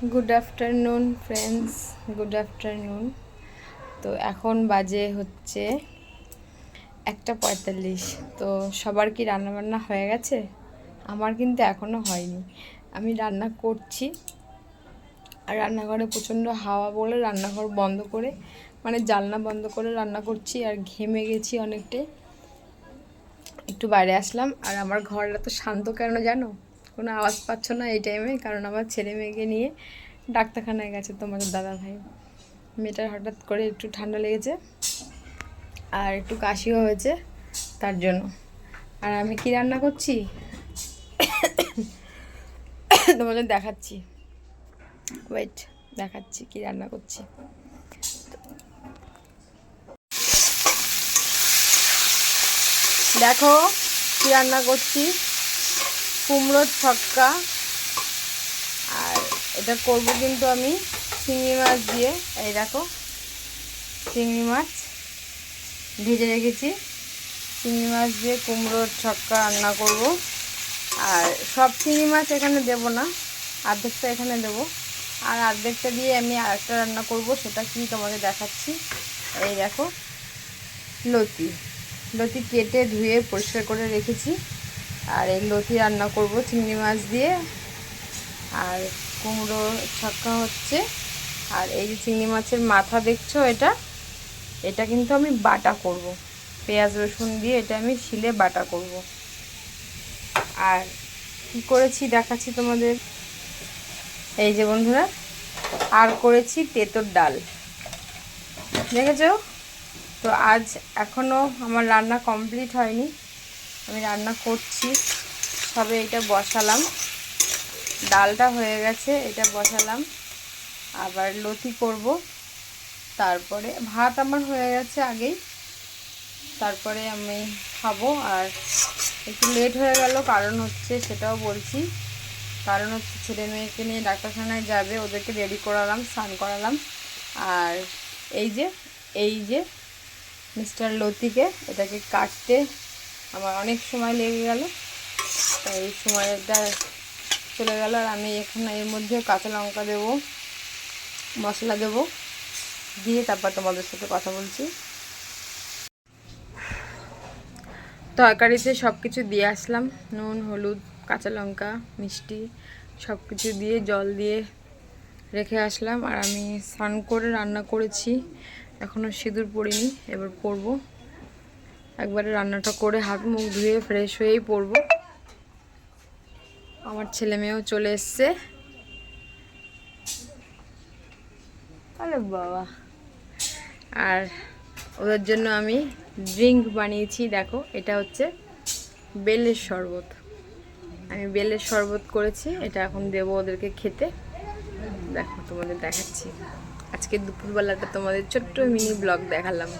Good afternoon friends, good afternoon. তো এখন বাজে হচ্ছে 1:45। তো সবার কি রান্নাবান্না হয়ে গেছে? আমার কিন্তু এখনও হয়নি। আমি রান্না করছি আর রান্নাঘরে প্রচণ্ড হাওয়া বলে রান্নাঘর বন্ধ করে, মানে জানলা বন্ধ করে রান্না করছি। আর ঘেমে গেছি অনেকটাই, একটু বাইরে আসলাম। আর আমার ঘরটা তো শান্ত কেন জানো? কোনো আওয়াজ পাচ্ছ না এই টাইমে, কারণ আমার ছেলে মেয়েকে নিয়ে ডাক্তারখানায় গেছে তোমাদের দাদা ভাই। মেয়েটার হঠাৎ করে একটু ঠান্ডা লেগেছে আর একটু কাশিও হয়েছে, তার জন্য। আর আমি কি রান্না করছি তোমাদের দেখাচ্ছি, ওয়েট, দেখাচ্ছি কি রান্না করছি। দেখো কি রান্না করছি, কুমড়োর ছক্কা। আর এটা করব কিন্তু আমি চিংড়ি মাছ দিয়ে। এই দেখো চিংড়ি মাছ ভেজে রেখেছি, চিংড়ি মাছ দিয়ে কুমড়োর ছক্কা রান্না করব। আর সব চিংড়ি মাছ এখানে দেব না, অর্ধেকটা এখানে দেব, আর অর্ধেকটা দিয়ে আমি আরেকটা রান্না করব। সেটা কি তোমাকে দেখাচ্ছি। এই দেখো লতি, লতি কেটে ধুয়ে পরিষ্কার করে রেখেছি। আর এই লতি রান্না করব চিংড়ি মাছ দিয়ে। আর কুমড়ো ছক্কা হচ্ছে। আর এই যে চিংড়ি মাছের মাথা দেখছো, এটা কিন্তু আমি বাটা করব, পেঁয়াজ রসুন দিয়ে এটা আমি শিলে বাটা করব। আর কি করেছি দেখাচ্ছি তোমাদের। এই যে বন্ধুরা, আর করেছি তেঁতোর ডাল, দেখেছো তো। আজ এখনও আমার রান্না কমপ্লিট হয়নি, আমি রান্না করছি, সবে এটা বসালাম। ডালটা হয়ে গেছে, এটা বসালাম। আবার লতি করব, তারপরে ভাত আমার হয়ে গেছে আগেই, তারপরে আমি খাবো। আর একটু লেট হয়ে গেল, কারণ হচ্ছে সেটাও বলছি, কারণ হচ্ছে ছেলে মেয়েকে নিয়ে ডাক্তারখানায় যাবে, ওদেরকে রেডি করালাম, স্নান করালাম। আর এই যে মিস্টার লতিকে, এটাকে কাটতে আমার অনেক সময় লেগে গেল, তাই এই সময়টা চলে গেল। আর আমি এখানে এর মধ্যে কাঁচা লঙ্কা দেবো, মশলা দেবো, দিয়ে তারপর তোমাদের সাথে কথা বলছি। তরকারিতে সব কিছু দিয়ে আসলাম, নুন, হলুদ, কাঁচা লঙ্কা, মিষ্টি সব কিছু দিয়ে জল দিয়ে রেখে আসলাম। আর আমি স্নান করে রান্না করেছি, এখনও সিঁদুর পরিনি, এবার পরবো। একবারে রান্নাটা করে হাত মুখ ধুয়ে ফ্রেশ হয়েই পরবো। আমার ছেলে মেয়েও চলে এসছে। আরে বাবা, আর ওদের জন্য আমি ড্রিঙ্ক বানিয়েছি। দেখো এটা হচ্ছে বেলের শরবত, আমি বেলের শরবত করেছি, এটা এখন দেবো ওদেরকে খেতে। দেখো তোমাদের দেখাচ্ছি, আজকে দুপুরবেলাটা তোমাদের ছোট্ট মিনি ব্লগ দেখালাম।